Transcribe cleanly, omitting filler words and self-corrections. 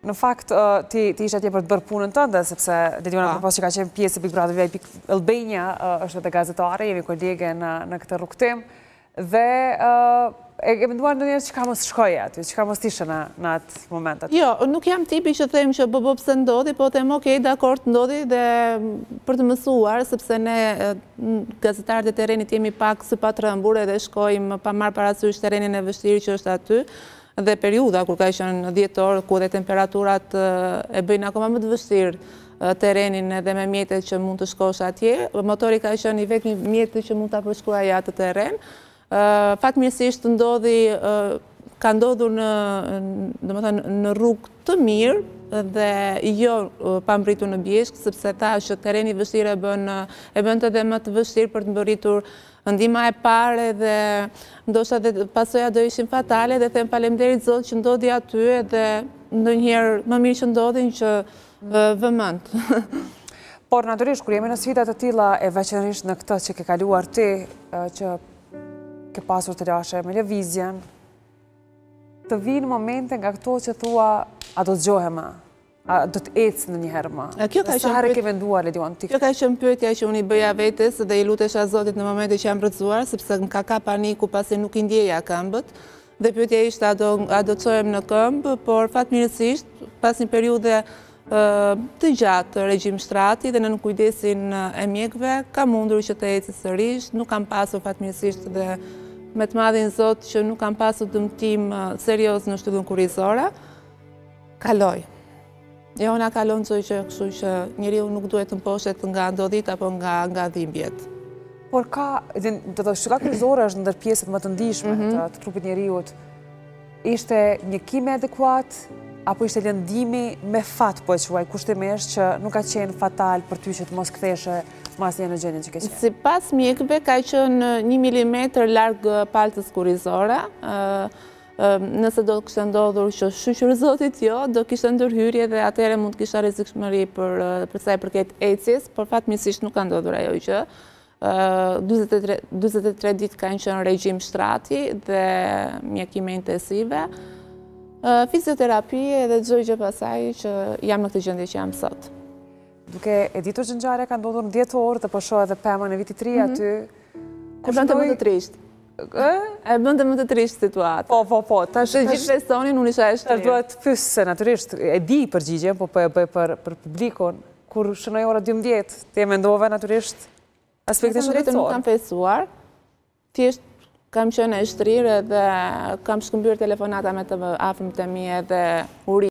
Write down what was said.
Në fakt, ti ishe atje për të bërë punën tënde, sepse Dediona përpos që ka qenë pjesë e Big Brother VIP Albania, është edhe gazetare, jemi kolege në këtë rrugtim, dhe e menduar në njërë që ka mos shkoje aty, që ka mos tishe në atë momentet? Jo, nuk jam tipi që them që bëbo pëse ndodhi, po them okej, dakord ndodhi dhe për të mësuar, sepse ne gazetarët e terenit jemi pak së patrëmbur edhe shkojmë pa marrë parasysh terenin e vështirë që është aty, dhe periuda kur ka qenë 10 orë, ku dhe temperaturat e bëjnë akoma më të vështirë terenin edhe me mjetet që mund të shkosh atje. Motori ka qenë i vetmi mjetet që mund të përshkruaj atë terren. Fatmirësisht ka ndodhur në rrugë të mirë dhe jo pa mbritur në bjeshk, sepse thash që terreni vështirë e bën të dhe më të vështirë për të mbërritur ndihma e parë dhe ndoshta dhe pasoja do ishin fatale dhe them faleminderit Zot që ndodhi aty dhe ndonjëherë më mirë që ndodhin që vëmend. Por natyrisht kur jemi në sfida të tilla e veçanërisht në këtë që ke kaluar ti, që ke pasur të lashe me lëvizjen, të vinë momente nga këto që thua, a do të zgjohem, a do të ecë në njëherë më. Sa herë ke venduar, Ledion? Kjo ka qenë pyetja që unë i bëja vetes dhe i lutesha Zotit në momente që jam rrëzuar, sepse më ka paniku pasi nuk i ndjeja këmbët. Dhe pyetja ishte a do të çohem në këmbë, por fatmirësisht, pas një periudhe të gjatë regjim shtrati dhe në kujdesin e mjekëve, ka mundur që të ecë sërish, nuk kam pasur fatmirësisht dhe me të madhin Zot që nuk kam pasur dëmtim serios në shtyllën kurrizore, kaloj. Jo, na kalon kështu që njeriu nuk duhet të mposhet nga ndodhit apo nga dhimbjet. Por do të shtylla kurrizore është ndër pjesët më të ndihshme të trupit njeriut. Ishte një kim adekuat apo ishte lëndimi me fat, po e quaj kushtimisht, që nuk ka qenë fatal për ty që të mos ktheshe mas një në gjendjen që ke qenë? Sipas mjekëve ka qenë 1 milimetër larg paltës kurrizore. Nëse do të kishte ndodhur që shqyr Zotit jo, do kishte ndërhyrje dhe atëherë mund të kisha rrezikshmëri për sa i përket ecjes, por fatmirësisht nuk ka ndodhur ajo gjë. 43 ditë kanë qenë regjim shtrati dhe mjekime intensive, fizioterapi edhe çdo gjë pasaj që jam në këtë gjendje që jam sot. Duke e ditur që ngjarja ka ndodhur në 10 orë dhe po shoh edhe pemën e vitit 3 aty. E bënte më të trisht. E bënte më të trisht situatë. Po. Të gjithë personin unë isha e shtrirë. Duhet të pyes se natyrisht e di përgjigjen, po e bëj për publikun. Kur shënoi ora 12, ti e mendove natyrisht aspektin shëndetësor. Nuk kam fesuar. Thjesht kam qenë e shtrirë dhe kam shkëmbyer telefonata me të afërmit e mi edhe uri.